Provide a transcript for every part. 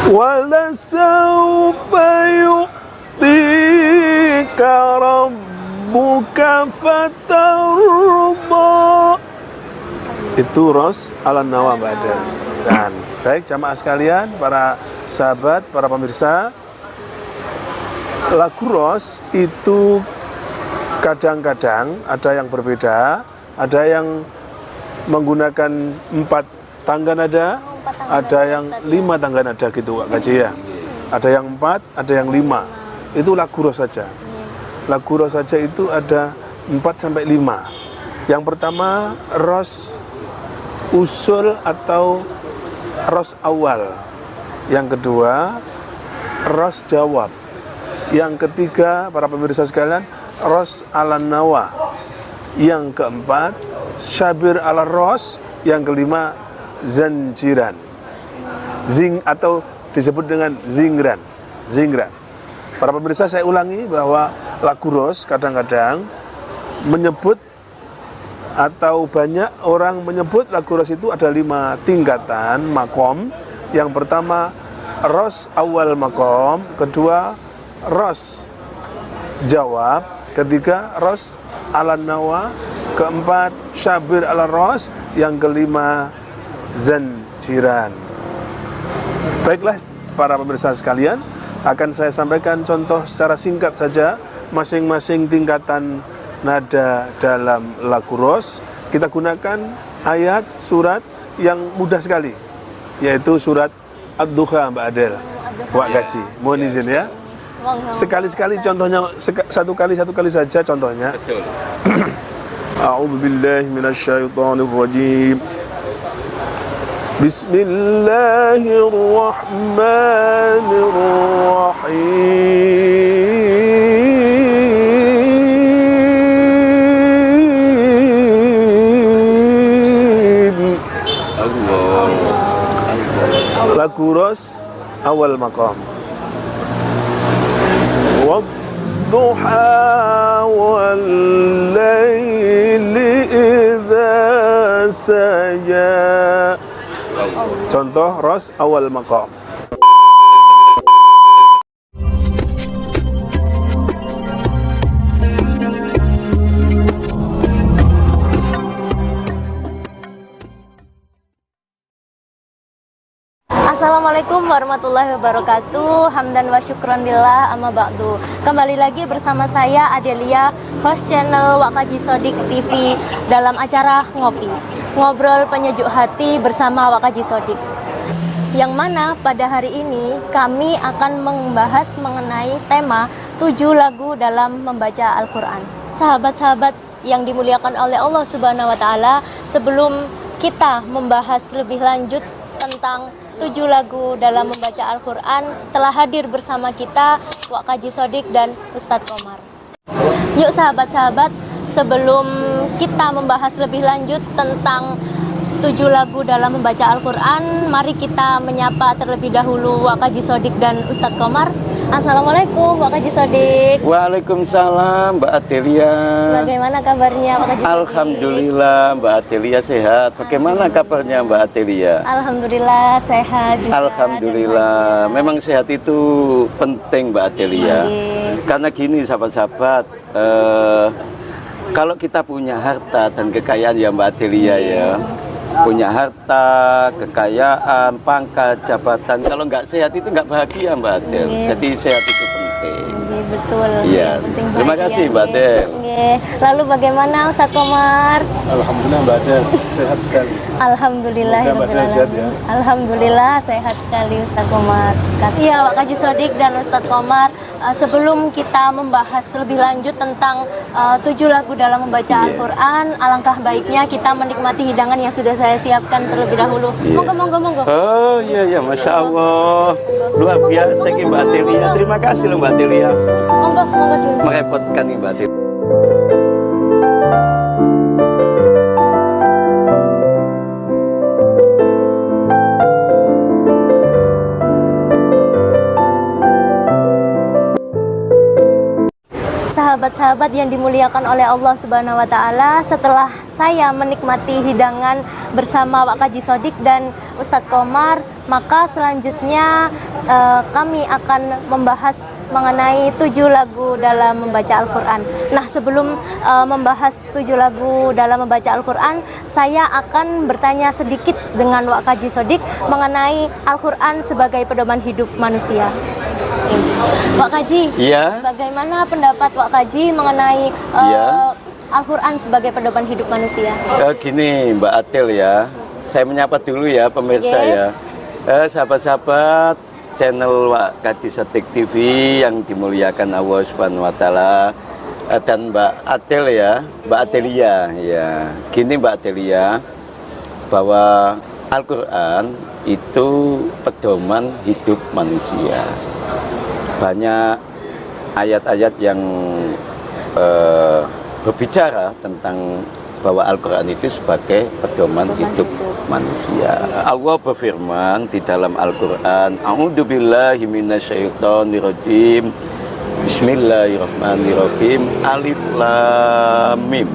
Walasawfa yu'tika rabbuka fatarda. Itu Ros Al-Nawa Badal. Dan baik jamaah sekalian, para sahabat, para pemirsa, lagu Ros itu kadang-kadang ada yang berbeda, ada yang menggunakan 4 tangga nada, ada yang 5 tangga nada gitu Kak Gaji ya. Ada yang 4, ada yang 5. Itu lagu Ros saja. Lagu Ros saja itu ada 4 sampai 5. Yang pertama Ros usul atau Ros awal. Yang kedua Ros jawab. Yang ketiga para pemirsa sekalian Ros ala nawa. Yang keempat Syabir ala Ros. Yang kelima Zanjiran, zing atau disebut dengan zingran. Para pemirsa, saya ulangi bahwa lagu Ros kadang-kadang menyebut atau banyak orang menyebut lagu Ros itu ada 5 tingkatan makom. Yang pertama Ros awal makom, kedua Ros jawab, ketiga Ros ala nawa, keempat Syabir ala Ros, yang kelima Zanjiran. Baiklah para pemirsa sekalian, akan saya sampaikan contoh secara singkat saja masing-masing tingkatan nada dalam lagu Ros. Kita gunakan ayat surat yang mudah sekali, yaitu surat Ad-Duha Mbak Adel, Wak Gaji. Mohon izin ya. Sekali-sekali contohnya, satu kali saja contohnya. A'udzu billahi minasyaitonir rajim. Bismillahirrahmanirrahim. Lagu Ros awal maqam. Wadduha wal laili idza saja. Contoh Ros awal maqam. Assalamualaikum warahmatullahi wabarakatuh. Hamdan wa syukran lillah, amma ba'du. Kembali lagi bersama saya Adelia, host channel Wak Kaji Sodik TV dalam acara Ngobrol Penyejuk Hati bersama Wak Kaji Sodik. Yang mana pada hari ini kami akan membahas mengenai tema 7 lagu dalam membaca Al-Quran. Sahabat-sahabat yang dimuliakan oleh Allah Subhanahu wa Ta'ala, sebelum kita membahas lebih lanjut tentang 7 lagu dalam membaca Al-Quran, telah hadir bersama kita Wak Kaji Sodik dan Ustadz Komar. Yuk sahabat-sahabat, sebelum kita membahas lebih lanjut tentang 7 lagu dalam membaca Al-Quran, mari kita menyapa terlebih dahulu Wak Kaji Sodik dan Ustadz Komar. Assalamualaikum Wak Kaji Sodik. Waalaikumsalam Mbak Adelia. Bagaimana kabarnya Wak Kaji Sodik? Alhamdulillah Mbak Adelia sehat. Bagaimana kabarnya Mbak Adelia? Alhamdulillah sehat juga. Alhamdulillah. Memang sehat itu penting Mbak Adelia. Karena gini sahabat-sahabat, kalau kita punya harta dan kekayaan ya Mbak Adelia ya, punya harta, kekayaan, pangkat, jabatan, kalau nggak sehat itu nggak bahagia Mbak Adel. Jadi sehat itu penting. Betul. Iya. Terima kasih Mbak Adel. Lalu bagaimana Ustadz Komar? Alhamdulillah Mbak Adel sehat sekali. Alhamdulillah. Mbak Adel sehat ya. Alhamdulillah sehat sekali Ustadz Komar. Iya Wak Kaji Sodik dan Ustadz Komar, sebelum kita membahas lebih lanjut tentang 7 lagu dalam membaca Al-Quran, alangkah baiknya kita menikmati hidangan yang sudah saya siapkan terlebih dahulu. Monggo. Oh iya, Masya Allah. Luar biasa Mbak Adelia. Terima kasih loh Mbak Adelia. Monggo dulu. Merepotkan nih Mbak Adelia. sahabat-sahabat yang dimuliakan oleh Allah Subhanahu wa taala, setelah saya menikmati hidangan bersama Wak Kaji Sodik dan Ustadz Komar, maka selanjutnya kami akan membahas mengenai 7 lagu dalam membaca Al-Quran. Nah, sebelum membahas 7 lagu dalam membaca Al-Quran, saya akan bertanya sedikit dengan Wak Kaji Sodik mengenai Al-Quran sebagai pedoman hidup manusia. Wak Kaji, Iya. bagaimana pendapat Wak Kaji mengenai Iya. Al-Quran sebagai pedoman hidup manusia? Gini Mbak Atel ya, saya menyapa dulu ya pemirsa Oke. ya. Sahabat-sahabat channel Wak Kaji Sodik TV yang dimuliakan Allah Subhanahu wa taala, dan Mbak Atel ya, Mbak Atelia ya. Gini Mbak Atelia, bahwa Al-Quran itu pedoman hidup manusia. Banyak ayat-ayat yang berbicara tentang bahwa Al-Quran itu sebagai pedoman hidup manusia. Allah berfirman di dalam Al-Quran, A'udzubillahi minasyaitonirrajim, Bismillahirrahmanirrahim, Alif Lam Mim,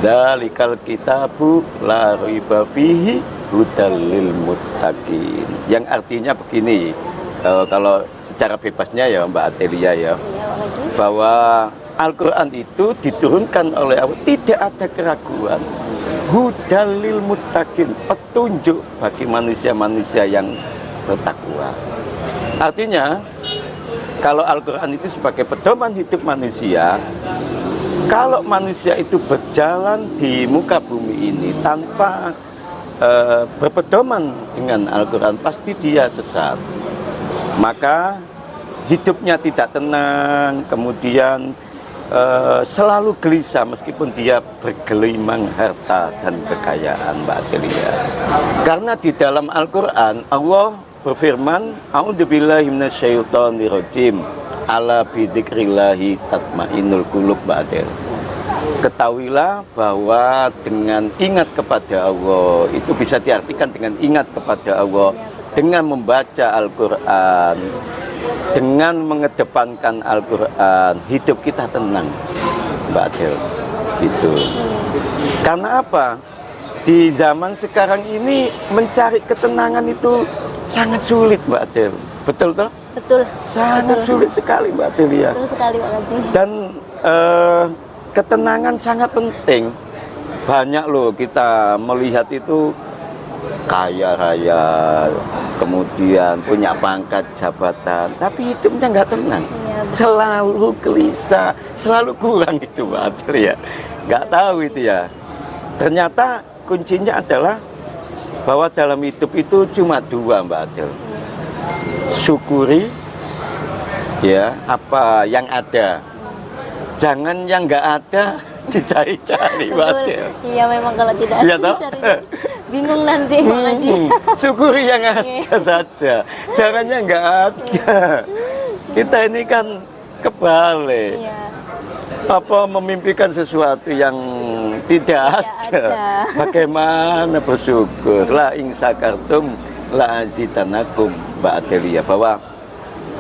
Dzalikal kitabu la raiba fihi hudal lil muttaqin. Yang artinya begini, kalau secara bebasnya ya Mbak Atelia ya, bahwa Al-Quran itu diturunkan oleh Allah, tidak ada keraguan. Hudal lil muttaqin, petunjuk bagi manusia-manusia yang bertakwa. Artinya, kalau Al-Quran itu sebagai pedoman hidup manusia, kalau manusia itu berjalan di muka bumi ini tanpa berpedoman dengan Al-Quran, pasti dia sesat. Maka hidupnya tidak tenang, kemudian selalu gelisah meskipun dia bergelimang harta dan kekayaan, Mbak Celia. Karena di dalam Al-Quran Allah berfirman, A'udzubillahi minasyaitonirrajim, ala bidzikrillahi tatmainnul qulub, Mbak Adel. Ketahuilah bahwa dengan ingat kepada Allah, itu bisa diartikan dengan ingat kepada Allah, dengan membaca Al-Quran, dengan mengedepankan Al-Quran, hidup kita tenang, Mbak Adel. Gitu. Karena apa? Di zaman sekarang ini mencari ketenangan itu sangat sulit, Mbak Adel. Betul toh? Betul. Sangat sulit sekali, Mbak Adel ya. Betul sekali, Pak Kaji. Dan ketenangan sangat penting. Banyak loh kita melihat itu kaya raya, kemudian punya pangkat jabatan, tapi hidupnya nggak tenang. Iya, Selalu gelisah, selalu kurang itu, Mbak Adel ya. Nggak tahu itu ya. Ternyata kuncinya adalah bahwa dalam hidup itu cuma dua, Mbak Adel. Syukuri ya apa yang ada. Jangan yang nggak ada dicari-cari, Mbak Betul. Adel. Iya, memang kalau tidak Iya, toh? dicari bingung nanti, Pak Kaji. Syukuri yang ada saja. Jangan yang nggak ada. Kita ini kan kebalik. Iya. Apa memimpikan sesuatu yang tidak ada. Bagaimana bersyukur? La ing sakartum la azidanakum, Mbak Adelia. Bahwa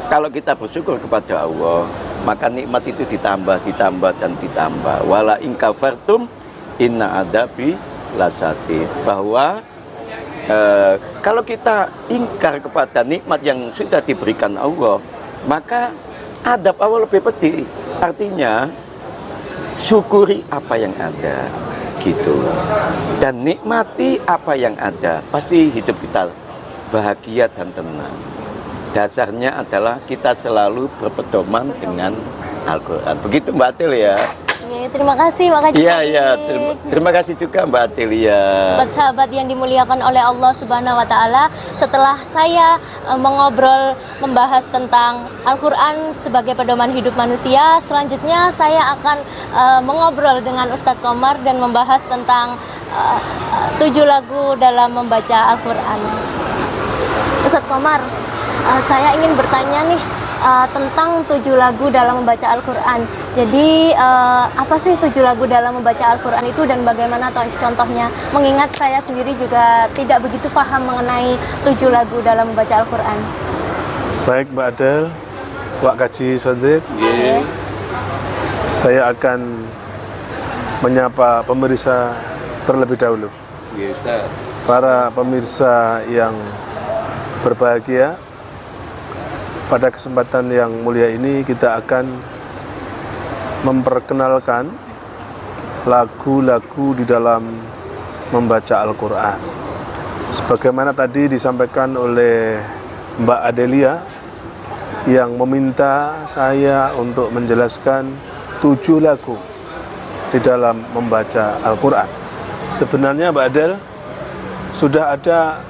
kalau kita bersyukur kepada Allah, maka nikmat itu ditambah, dan ditambah. Wala ing kafartum inna adabi lasatid. Bahwa kalau kita ingkar kepada nikmat yang sudah diberikan Allah, maka adab Allah lebih pedih. Artinya syukuri apa yang ada, gitu, dan nikmati apa yang ada, pasti hidup kita bahagia dan tenang. Dasarnya adalah kita selalu berpedoman dengan Al-Quran. Begitu, Mbak Atel ya. Oke, terima kasih, Pak Kaji. Iya, iya, terima kasih juga Mbak Atel ya. Sahabat yang dimuliakan oleh Allah Subhanahu wa taala, setelah saya mengobrol membahas tentang Al-Qur'an sebagai pedoman hidup manusia, selanjutnya saya akan mengobrol dengan Ustadz Komar dan membahas tentang 7 lagu dalam membaca Al-Qur'an. Ustadz Komar, saya ingin bertanya nih tentang 7 lagu dalam membaca Al-Quran. Jadi apa sih 7 lagu dalam membaca Al-Quran itu dan bagaimana contohnya? Mengingat saya sendiri juga tidak begitu paham mengenai 7 lagu dalam membaca Al-Quran. Baik Mbak Adel, Wak Kaji Sodik. Oke. saya akan menyapa pemirsa terlebih dahulu. Para pemirsa yang berbahagia, pada kesempatan yang mulia ini kita akan memperkenalkan lagu-lagu di dalam membaca Al-Quran. Sebagaimana tadi disampaikan oleh Mbak Adelia yang meminta saya untuk menjelaskan 7 lagu di dalam membaca Al-Quran. Sebenarnya Mbak Adel sudah ada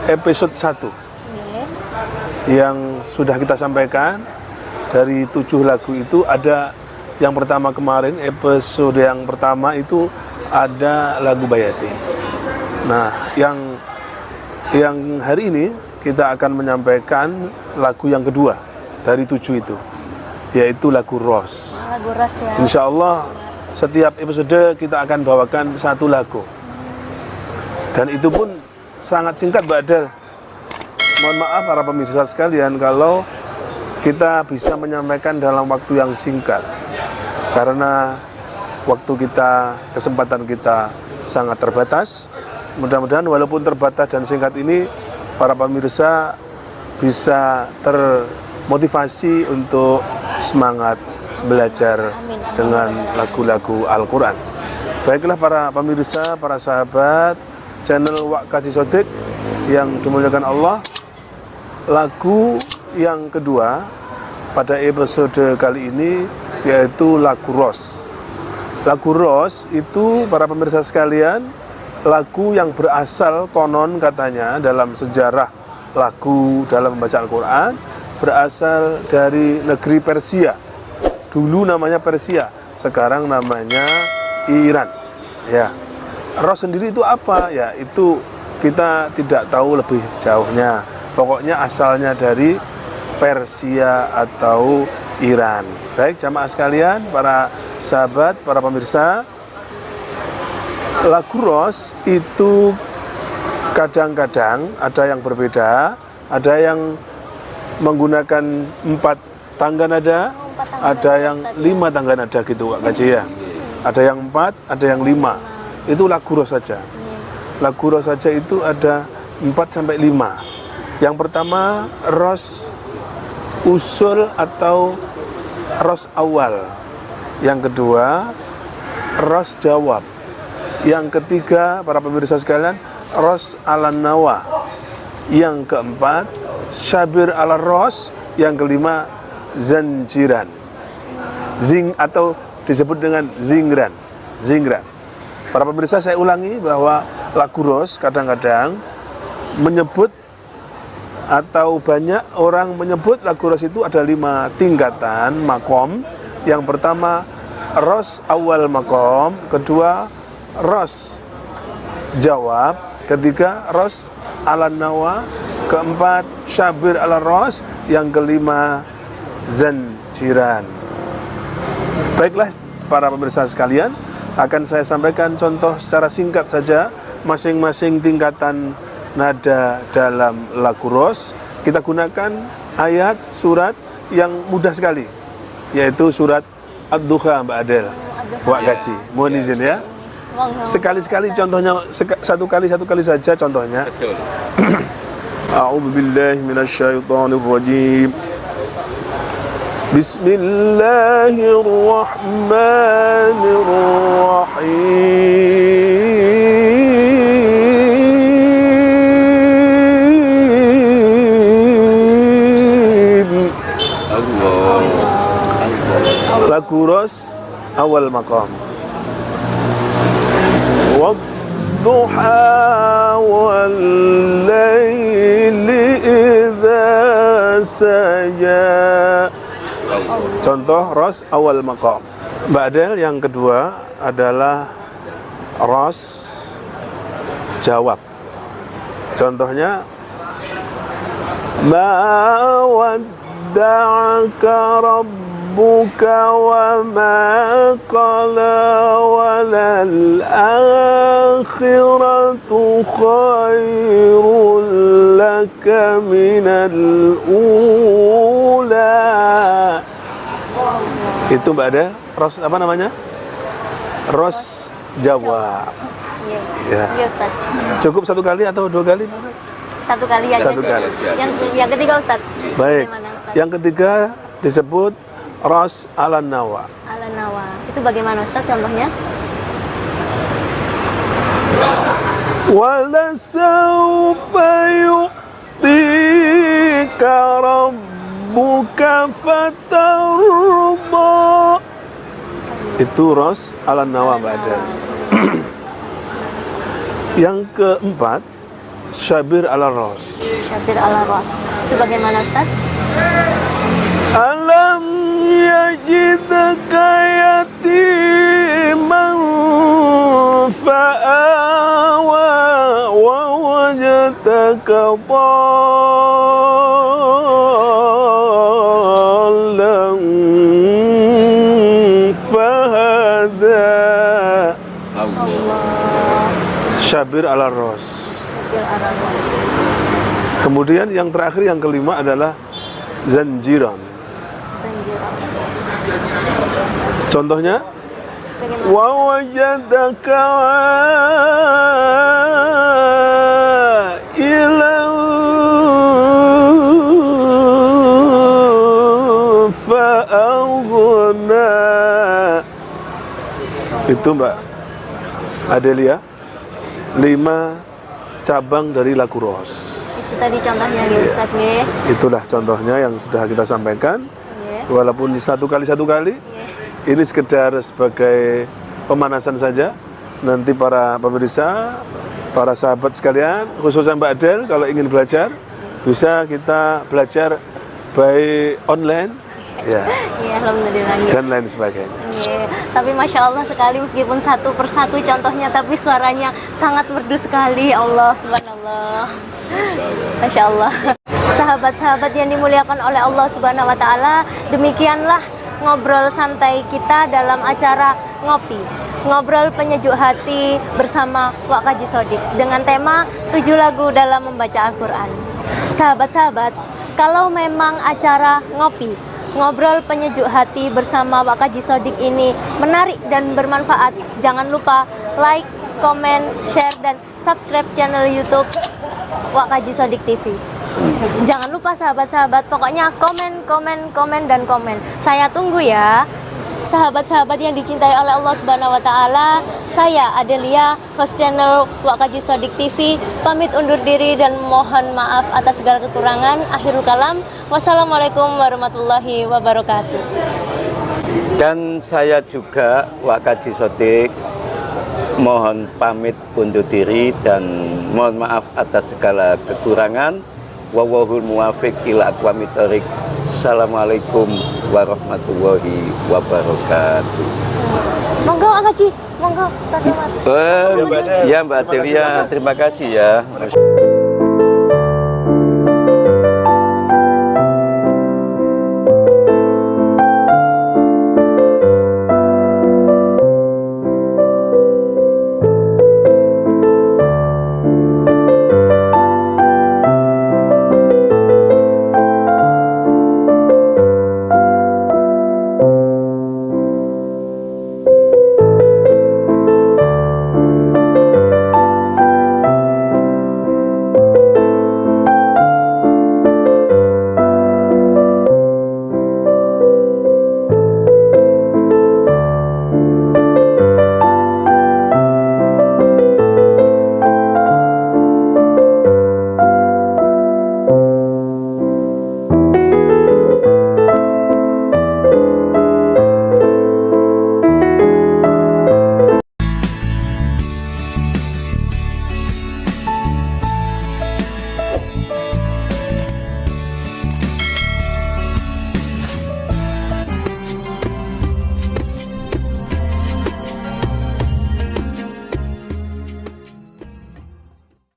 episode 1 yang sudah kita sampaikan. Dari 7 lagu itu ada yang pertama kemarin, episode yang pertama itu ada lagu Bayati. Nah, yang hari ini kita akan menyampaikan lagu yang kedua dari 7 itu, yaitu lagu Ros. Lagu Ros ya. Insya Allah setiap episode kita akan bawakan 1 lagu. Dan itu pun sangat singkat Mbak Adel. Mohon maaf para pemirsa sekalian kalau kita bisa menyampaikan dalam waktu yang singkat. Karena waktu kita, kesempatan kita sangat terbatas. Mudah-mudahan walaupun terbatas dan singkat ini, para pemirsa bisa termotivasi untuk semangat belajar dengan lagu-lagu Al-Quran. Baiklah para pemirsa, para sahabat channel Wak Kaji Sodik yang dimuliakan Allah, lagu yang kedua pada episode kali ini yaitu lagu Ros. Lagu Ros itu para pemirsa sekalian, lagu yang berasal konon katanya dalam sejarah lagu dalam membaca Al-Quran berasal dari negeri Persia. Dulu namanya Persia, sekarang namanya Iran. Ya. Ros sendiri itu apa? Ya, itu kita tidak tahu lebih jauhnya. Pokoknya asalnya dari Persia atau Iran. Baik jamaah sekalian, para sahabat, para pemirsa, lagu Ros itu kadang-kadang ada yang berbeda, ada yang menggunakan 4 tangga nada, ada yang 5 tangga nada gitu Kak Kaji ya. Ada yang 4, ada yang 5. Itu lagu Ros saja. Lagu Ros saja itu ada 4 sampai 5. Yang pertama Ros usul atau Ros awal. Yang kedua Ros jawab. Yang ketiga para pemirsa sekalian Ros ala nawa. Yang keempat Syabir ala Ros. Yang kelima Zanjiran. Zing atau disebut dengan zingran. Zingran. Para pemirsa saya ulangi bahwa lagu Ros kadang-kadang menyebut atau banyak orang menyebut lagu Ros itu ada 5 tingkatan makom. Yang pertama Ros awal makom, kedua Ros jawab, ketiga Ros ala nawa, keempat Syabir ala Ros, yang kelima Zanjiran. Baiklah para pemirsa sekalian, akan saya sampaikan contoh secara singkat saja masing-masing tingkatan nada dalam lagu Ros. Kita gunakan ayat surat yang mudah sekali, yaitu surat Ad-Duha Mbak Adel. Wak Kaji, mohon izin ya. Sekali-sekali contohnya, satu kali saja contohnya. A'udzu billahi minasyaitonir rajim. Bismillahirrahmanirrahim. Lagu Ros awal maqam. Wadduha wal laili idza saja. Contoh Ros awal maqam. Mbak Adel yang kedua adalah Ros jawab. Contohnya ma wadda'aka rabbuka wa ma qala walal akhiratu khairul laka minal ula. Itu Mbak Adel Ros apa namanya? Ros Jawa. Iya. Ya. Iya, Ustaz. Cukup 1 kali atau 2 kali? Satu kali aja. Satu Ustaz. kali. Yang ketiga, Ustaz. Baik. Bagaimana, Ustaz? Yang ketiga disebut Ros ala Nawa. Ala nawa. Itu bagaimana, Ustaz, contohnya? Wala sawfa yu'tika rabbuka fatarda. Itu Ros ala Nawa badan. Yang keempat Syabir ala Ros. Syabir ala ras. Itu bagaimana, Ustaz? Alam yajidka yatiman fa'awa wa wajadaka dhallan fahada. Syabir ala Ros. Syabir ala ras. Kemudian yang terakhir, yang kelima adalah Zanjiran. Zanjiran. Contohnya Bagaimana? wa wajadaka ilan fa'aghna. Itu Mbak Adelia, 5 cabang dari lagu Ros. Itu tadi contohnya, ya, Ustaz, nggih. Itulah contohnya yang sudah kita sampaikan. Nggih. Walaupun 1 kali 1 kali, Nggih. ini sekedar sebagai pemanasan saja. Nanti para pemirsa, para sahabat sekalian, khususnya Mbak Adel, kalau ingin belajar, bisa kita belajar by online, ya, Iya, alhamdulillah. Nggih. dan lain sebagainya. Iya, tapi Masya Allah sekali, meskipun satu persatu contohnya, tapi suaranya sangat merdu sekali. Allah, subhanallah. Masya Allah. Sahabat-sahabat yang dimuliakan oleh Allah Subhanahu wa Ta'ala, demikianlah ngobrol santai kita dalam acara Ngopi, ngobrol penyejuk hati bersama Wak Kaji Sodik dengan tema 7 lagu dalam membaca Al-Quran. Sahabat-sahabat, kalau memang acara Ngopi, ngobrol penyejuk hati bersama Wak Kaji Sodik ini menarik dan bermanfaat, jangan lupa like, komen, share, dan subscribe channel YouTube Wak Kaji Sodik TV. Jangan lupa sahabat-sahabat, pokoknya komen, dan komen. Saya tunggu ya. Sahabat-sahabat yang dicintai oleh Allah Subhanahu wa Ta'ala, saya Adelia, host channel Wak Kaji Sodik TV, pamit undur diri dan mohon maaf atas segala kekurangan. Akhirul kalam, wassalamualaikum warahmatullahi wabarakatuh. Dan saya juga Wak Kaji Sodik mohon pamit undur diri dan mohon maaf atas segala kekurangan. Wallahul muwafiq ila aqwamit thoriq. Assalamualaikum warahmatullahi wabarakatuh. Monggo Wak Kaji, monggo Ustaz Ahmad. Ya Mbak Adelia, terima kasih ya.